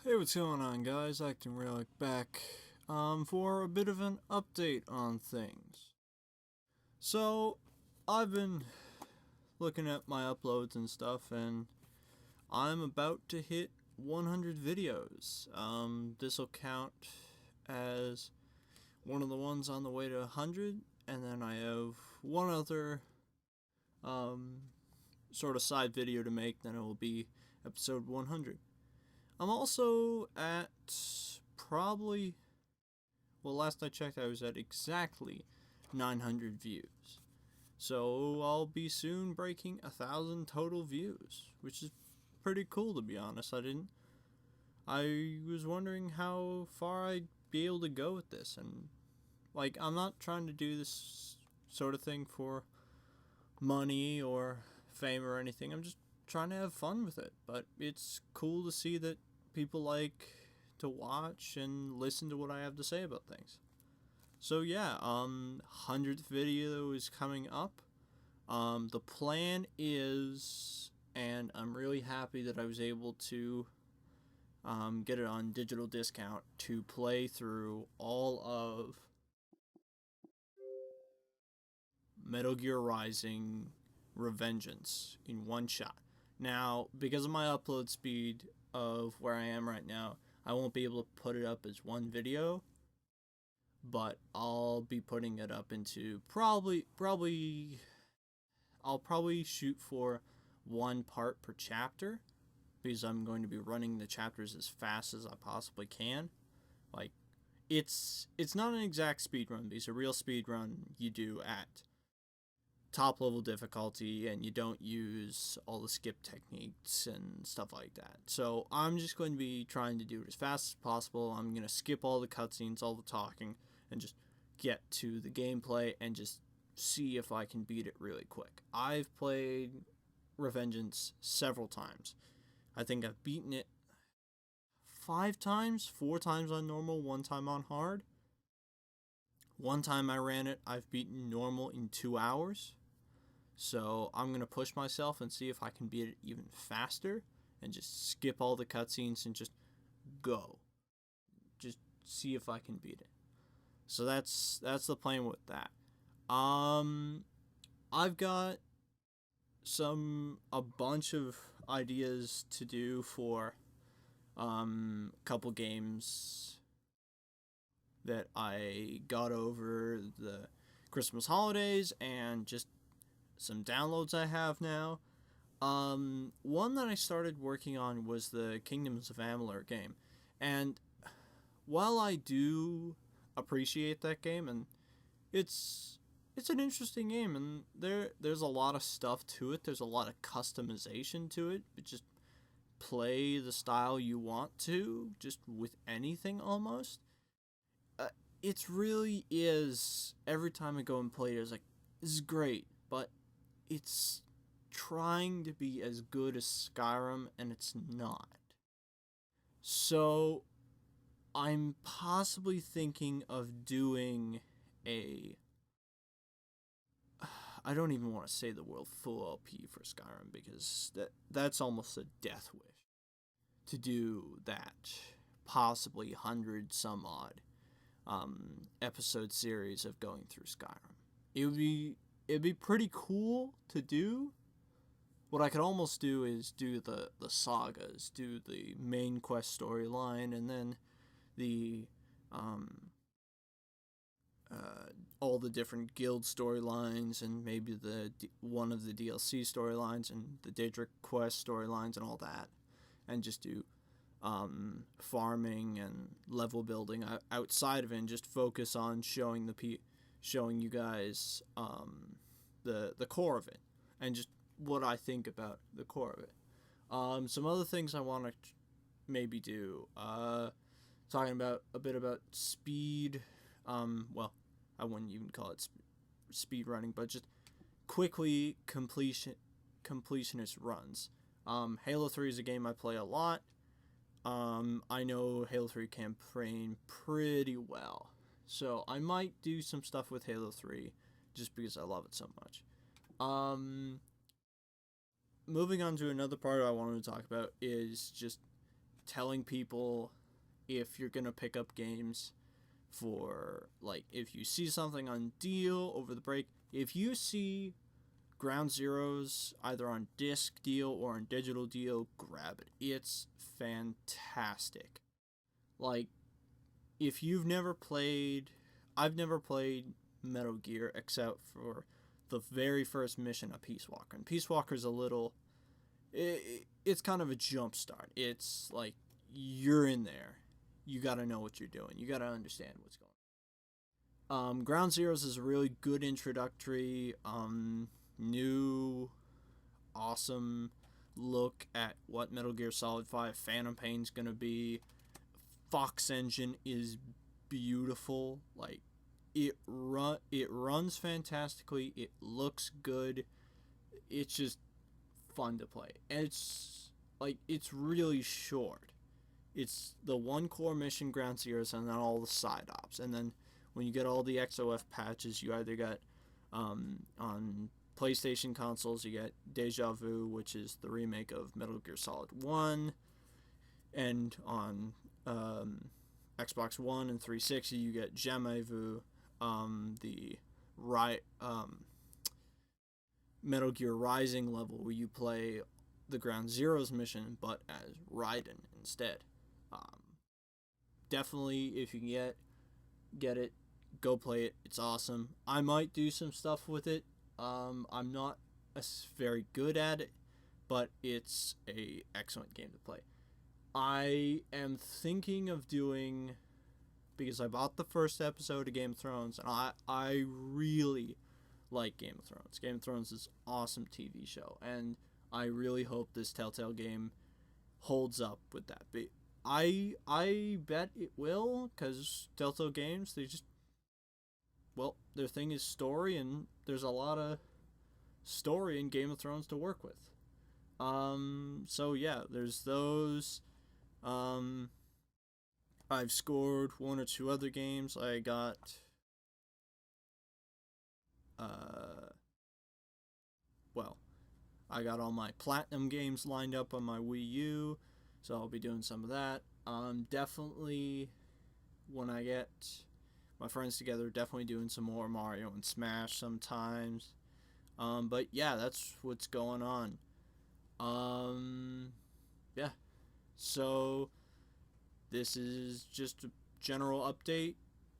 Hey, what's going on, guys? Acting Relic back for a bit of an update on things. So, I've been looking at my uploads and stuff, and I'm about to hit 100 videos. This will count as one of the ones on the way to 100, and then I have one other sort of side video to make, then it will be episode 100. I'm also at probably, well, last I checked, I was at exactly 900 views. So I'll be soon breaking 1,000 total views, which is pretty cool, to be honest. I was wondering how far I'd be able to go with this, and I'm not trying to do this sort of thing for money or fame or anything. I'm just trying to have fun with it, but it's cool to see that people like to watch and listen to what I have to say about things. So yeah, 100th video is coming up. The plan is, and I'm really happy that I was able to get it on digital discount, to play through all of Metal Gear Rising Revengeance in one shot. Now, because of my upload speed of where I am right now, I won't be able to put it up as one video, but I'll be putting it up into I'll probably shoot for one part per chapter, because I'm going to be running the chapters as fast as I possibly can. Like, it's not an exact speed run, because a real speed run you do at top level difficulty and you don't use all the skip techniques and stuff like that. So I'm just going to be trying to do it as fast as possible. I'm going to skip all the cutscenes, all the talking, and just get to the gameplay and just see if I can beat it really quick. I've played Revengeance several times. I think I've beaten it 5 times, 4 times on normal, 1 time on hard. One time I ran it, I've beaten normal in 2 hours. So I'm going to push myself and see if I can beat it even faster and just skip all the cutscenes and just go. Just see if I can beat it. So that's the plan with that. I've got a bunch of ideas to do for a couple games that I got over the Christmas holidays, and just some downloads I have now. One that I started working on was the Kingdoms of Amalur game, and while I do appreciate that game, and it's an interesting game, and there's a lot of stuff to it. There's a lot of customization to it, but just play the style you want to, just with anything almost. It really is. Every time I go and play it, it's like, this is great, but it's trying to be as good as Skyrim, and it's not. So I'm possibly thinking of doing I don't even want to say the word full LP for Skyrim, because that's almost a death wish to do that. Possibly 100 some odd episode series of going through Skyrim. It'd be pretty cool to do. What I could almost do is do the sagas, do the main quest storyline, and then the all the different guild storylines, and maybe one of the DLC storylines, and the Daedric quest storylines, and all that, and just do farming and level building outside of it, and just focus on showing you guys the core of it, and just what I think about the core of it. Some other things I want to maybe do, talking about a bit about speed. Well, I wouldn't even call it speed running, but just quickly completionist runs. Halo 3 is a game I play a lot. I know Halo 3 campaign pretty well, so I might do some stuff with Halo 3 just because I love it so much. Moving on to another part I wanted to talk about is just telling people if you're gonna pick up games for, like, if you see something on deal over the break, if you see Ground Zeroes either on disc deal or on digital deal, grab it. It's fantastic. Like, if you've never played, I've never played Metal Gear except for the very first mission of Peace Walker. And Peace Walker's a little, it's kind of a jump start. It's like, you're in there. You gotta know what you're doing. You gotta understand what's going on. Ground Zeroes is a really good introductory, new, awesome look at what Metal Gear Solid 5 Phantom Pain's gonna be. Fox Engine is beautiful. Like, it runs fantastically. It looks good. It's just fun to play. And it's really short. It's the one core mission, Ground Zeroes, and then all the side ops. And then when you get all the XOF patches, you either get on PlayStation consoles, you get Deja Vu, which is the remake of Metal Gear Solid 1, and on Xbox One and 360, you get Jamais Vu, the Metal Gear Rising level where you play the Ground Zeroes mission, but as Raiden instead. Definitely, if you can get it, go play it. It's awesome. I might do some stuff with it. I'm not very good at it, but it's a excellent game to play. I am thinking of doing, because I bought the first episode of Game of Thrones, and I really like Game of Thrones. Game of Thrones is an awesome TV show, and I really hope this Telltale game holds up with that. But I bet it will, because Telltale games, their thing is story, and there's a lot of story in Game of Thrones to work with. So yeah, there's those. I've scored one or two other games. I got I got all my platinum games lined up on my Wii U, so I'll be doing some of that. Definitely, when I get my friends together, definitely doing some more Mario and Smash sometimes. But yeah, that's what's going on. Yeah. So, this is just a general update.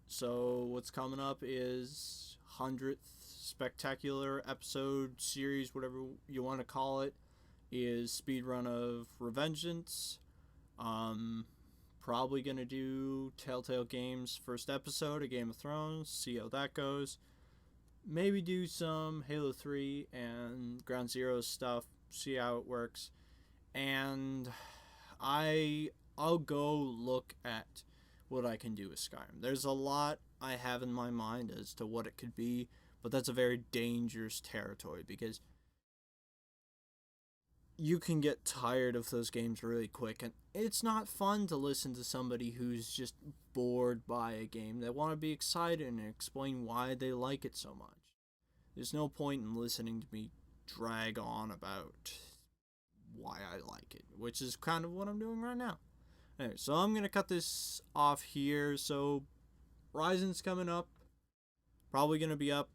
So, what's coming up is 100th spectacular episode series, whatever you want to call it, is speedrun of Revengeance. Probably gonna do Telltale Games first episode of Game of Thrones, see how that goes. Maybe do some Halo 3 and Ground Zero stuff, see how it works. And I'll go look at what I can do with Skyrim. There's a lot I have in my mind as to what it could be, but that's a very dangerous territory because you can get tired of those games really quick, and it's not fun to listen to somebody who's just bored by a game. They want to be excited and explain why they like it so much. There's no point in listening to me drag on about why I like it, which is kind of what I'm doing right now. Anyway, so I'm going to cut this off here. So, Ryzen's coming up. Probably going to be up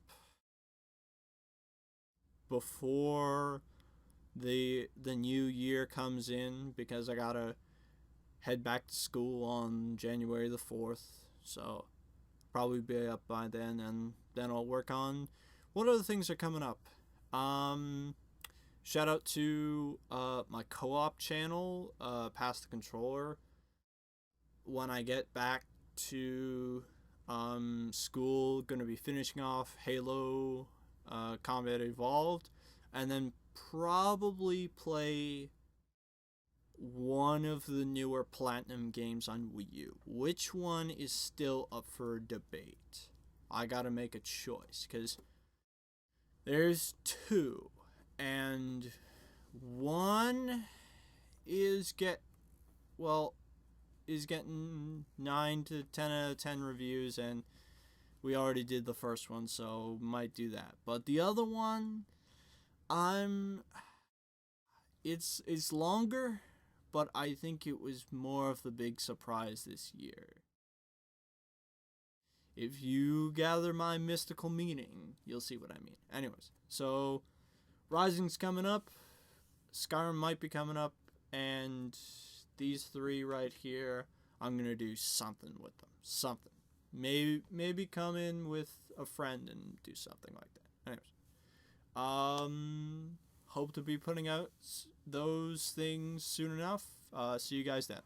before the new year comes in, because I gotta head back to school on January the 4th. So, probably be up by then, and then I'll work on what other things are coming up. Shout out to my co-op channel, Pass the Controller. When I get back to school, gonna be finishing off Halo Combat Evolved, and then probably play one of the newer Platinum games on Wii U. Which one is still up for debate? I gotta make a choice, because there's two, and one is getting 9 to 10 out of 10 reviews, and we already did the first one, so might do that. But the other one, it's longer, but I think it was more of the big surprise this year. If you gather my mystical meaning, you'll see what I mean. Anyways, so Rising's coming up, Skyrim might be coming up, and these three right here, I'm gonna do something with them. Something. Maybe come in with a friend and do something like that. Anyways, hope to be putting out those things soon enough. See you guys then.